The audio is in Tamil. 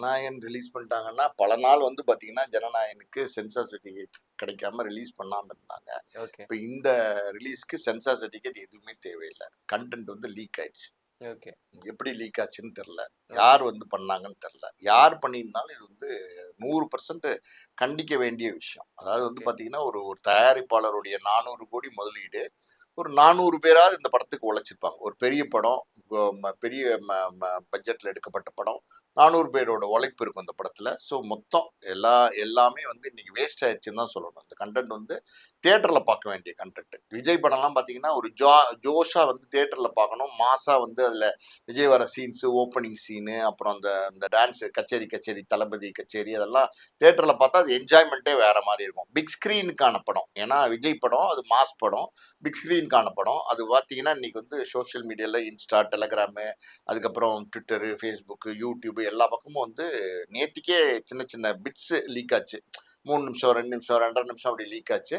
ஜனநாயகன் ரிலீஸ் பண்ணிட்டாங்கன்னா, பல நாள் வந்து பார்த்தீங்கன்னா, ஜனநாயகனுக்கு சென்சார் சர்டிஃபிகேட் கிடைக்காம ரிலீஸ் பண்ணாம இருந்தாங்க. ஓகே, இப்ப இந்த ரிலீஸ்க்கு சென்சார் சர்டிஃபிகேட் எதுவுமே தேவையில்ல. கன்டென்ட் வந்து லீக் ஆயிடுச்சு. ஓகே, எப்படி லீக் ஆச்சுன்னு தெரியல. ஓகே, யார் வந்து பண்ணாங்கன்னு தெரியல. யார் பண்ணியிருந்தாலும் இது வந்து 100% கண்டிக்க வேண்டிய விஷயம். அதாவது வந்து ஓகே, பார்த்தீங்கன்னா, ஒரு ஒரு தயாரிப்பாளருடைய 400 கோடி முதலீடு, ஒரு 400 பேராவது இந்த படத்துக்கு உழைச்சிருப்பாங்க. ஒரு பெரிய படம், பெரிய பட்ஜெட்ல எடுக்கப்பட்ட படம். 400 பேரோட உழைப்பு இருக்கும் இந்த படத்துல. ஸோ மொத்தம் எல்லாமே வந்து இன்னைக்கு வேஸ்ட் ஆயிடுச்சுன்னு தான் சொல்லணும். இந்த கண்டென்ட் வந்து தியேட்டர்ல பார்க்க வேண்டிய கண்டென்ட். விஜய் படம்லாம் பார்த்தீங்கன்னா, ஒரு ஜோஷா வந்து தியேட்டர்ல பார்க்கணும். மாஸா வந்து அதுல விஜய் வர சீன்ஸ், ஓப்பனிங் சீனு, அப்புறம் அந்த இந்த டான்ஸ் கச்சேரி, தளபதி கச்சேரி அதெல்லாம் தியேட்டர்ல பார்த்தா அது என்ஜாய்மெண்ட்டே வேற மாதிரி இருக்கும். பிக் ஸ்கிரீனுக்கான படம். ஏன்னா விஜய் படம், அது மாஸ் படம். பிக் ஸ்கிரீனுக்கான படம். அது பார்த்தீங்கன்னா, இன்னைக்கு வந்து சோஷியல் மீடியால இன்ஸ்டா, டெலகிராமு, அதுக்கப்புறம் ட்விட்டரு, ஃபேஸ்புக்கு, யூடியூப் எல்லா பக்கமும் வந்து நேத்திக்கே சின்ன சின்ன பிட்ஸ் லீக் ஆச்சு. 3 நிமிஷம், 2 நிமிஷம், 2 1/2 நிமிஷம் அப்படி லீக் ஆச்சு.